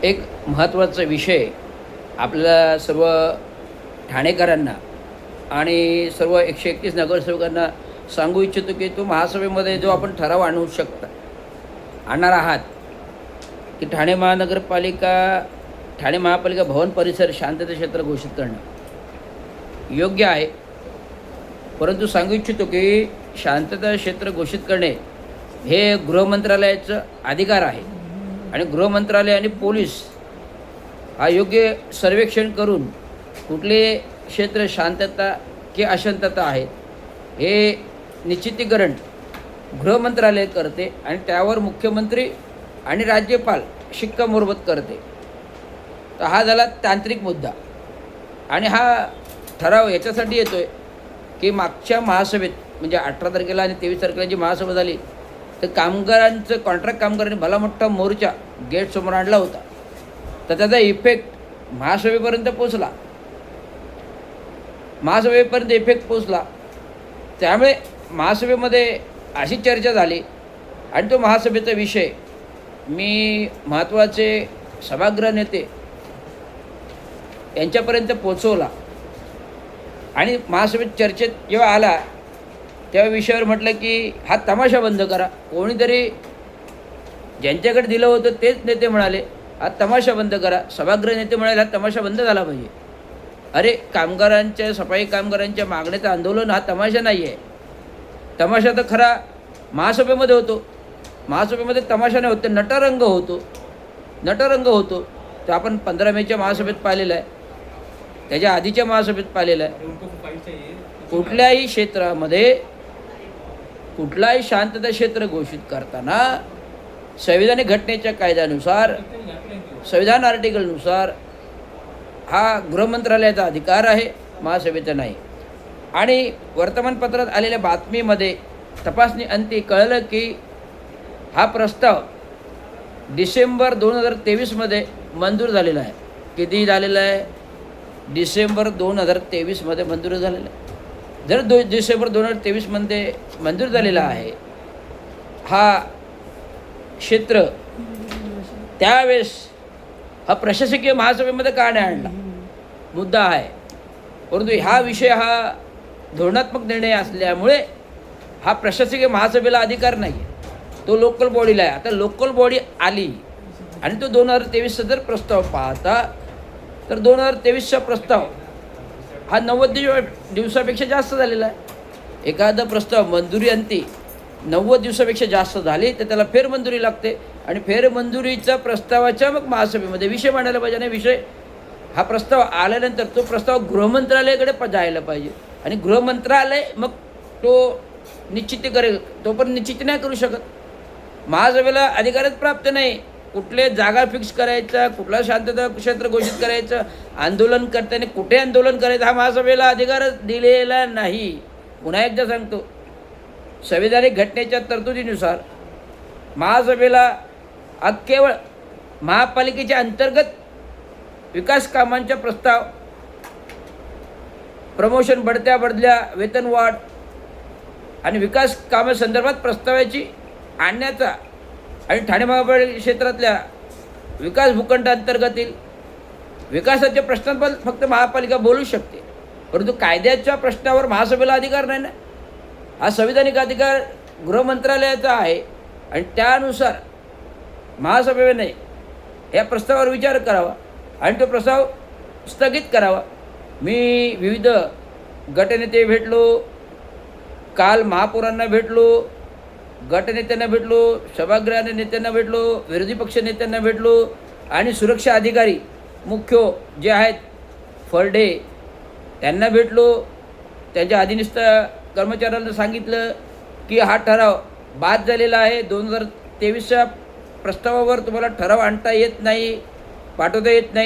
एक महत्त्वाचा विषय आपल्याला सर्व ठाणेकरांना आणि सर्व 131 नगरसेवकांना सांगू इच्छितो की तो महासभेमध्ये जो आपण ठराव आणणार आहात की ठाणे महापालिका भवन परिसर शांतता क्षेत्र घोषित करणं योग्य आहे, परंतु सांगू इच्छितो की शांतता क्षेत्र घोषित करणे हे गृहमंत्रालयाचं अधिकार आहे आणि गृहमंत्रालय आणि पोलीस हा योग्य सर्वेक्षण करून कुठले क्षेत्र शांतता की अशांतता आहेत हे निश्चितीकरण गृहमंत्रालय करते आणि त्यावर मुख्यमंत्री आणि राज्यपाल शिक्कामोर्तब करते. तर हा झाला तांत्रिक मुद्दा आणि हा ठराव याच्यासाठी येतो आहे की मागच्या महासभेत म्हणजे 18 तारखेला आणि 23 तारखेला जी महासभा झाली तर कामगारांचं कॉन्ट्रॅक्ट कामगारांनी भला मोठा मोर्चा गेटसमोर आणला होता, तर त्याचा इफेक्ट महासभेपर्यंत पोचला. त्यामुळे महासभेमध्ये अशी चर्चा झाली आणि तो महासभेचा विषय मी महत्त्वाचे सभागृह नेते यांच्यापर्यंत पोचवला आणि महासभेत चर्चेत जेव्हा आला तेव्हा विषयावर म्हटलं की हा तमाशा बंद करा. कोणीतरी ज्यांच्याकडे दिलं होतं तेच नेते म्हणाले हा तमाशा बंद करा. सभागृह नेते म्हणाले हा तमाशा बंद झाला पाहिजे. अरे सफाई कामगारांच्या मागण्याचं आंदोलन हा तमाशा नाही आहे. तमाशा तर खरा महासभेमध्ये होतो. महासभेमध्ये तमाशा नाही होतो, नटरंग होतो. तो आपण 15 मेच्या महासभेत पाहिलेला आहे, त्याच्या आधीच्या महासभेत पाहिलेला आहे. कुठल्याही क्षेत्रामध्ये कुठलाही शांतता क्षेत्र घोषित करताना संविधानिक घटनेच्या कायद्यानुसार संविधान आर्टिकलनुसार हा गृहमंत्रालयाचा अधिकार आहे, महासभेचा नाही. आणि वर्तमानपत्रात आलेल्या बातमीमध्ये तपासणी अंती कळलं की हा प्रस्ताव डिसेंबर 2023मध्ये मंजूर झालेला आहे. किती झालेला आहे? डिसेंबर 2023मध्ये मंजूर झालेला आहे. जर डिसेंबर 2023मध्ये मंजूर झालेला आहे हा क्षेत्र, त्यावेळेस हा प्रशासकीय महासभेमध्ये का नाही आणला मुद्दा आहे. परंतु हा विषय हा धोरणात्मक निर्णय असल्यामुळे हा प्रशासकीय महासभेला अधिकार नाही आहे, तो लोकल बॉडीला आहे. आता लोकल बॉडी आली आणि तो 2023चा जर प्रस्ताव पाहता तर 2023चा प्रस्ताव हा 90 दिवसापेक्षा जास्त झालेला आहे. एखादा प्रस्ताव मंजुरी अंती 90 दिवसापेक्षा जास्त झाली तर त्याला फेरमंजुरी लागते आणि फेरमंजुरीच्या प्रस्तावाच्या मग महासभेमध्ये विषय मांडायला पाहिजे. आणि विषय हा प्रस्ताव आल्यानंतर तो प्रस्ताव गृहमंत्रालयाकडे जायला पाहिजे आणि गृहमंत्रालय मग तो निश्चिती करेल. तो पण निश्चिती नाही करू शकत. महासभेला अधिकारच प्राप्त नाही कुठले जागा फिक्स करायचा, कुठला शांतता क्षेत्र घोषित करायचं, आंदोलन करताना कुठे आंदोलन करायचं हा महासभेला अधिकारच दिलेला नाही. पुन्हा एकदा सांगतो, संविधानिक घटनेच्या तरतुदीनुसार महासभेला केवळ महापालिकेच्या अंतर्गत विकास कामांचा प्रस्ताव, प्रमोशन, बढत्या वेतनवाढ आणि विकास कामासंदर्भात प्रस्तावाची आणण्याचा आणि ठाणे महापालिका क्षेत्रातल्या विकास भूखंड अंतर्गतील विकासाच्या प्रश्नांबद्दल फक्त महापालिका बोलू शकते. परंतु कायद्याच्या प्रश्नावर महासभेला अधिकार नाही ना. हा संविधानिक अधिकार गृहमंत्रालयाचा आहे आणि त्यानुसार महासभेने या प्रस्तावावर विचार करावा आणि तो प्रस्ताव स्थगित करावा. मी विविध गटनेते भेटलो, काल महापौरांना भेटलो, गटनेत्यांना भेटलो, सभागृह नेत्यांना भेटलो, विरोधी पक्ष नेत्यांना भेटलो आणि सुरक्षा अधिकारी मुख्य जे आहेत फरडे त्यांना भेटलो. त्यांच्या अधीनस्थ कर्मचाऱ्यांना सांगितलं की हा ठराव बाद झालेला आहे. 2023च्या प्रस्तावावर तुम्हाला ठराव आणता येत नाही, पाठवता येत नाही.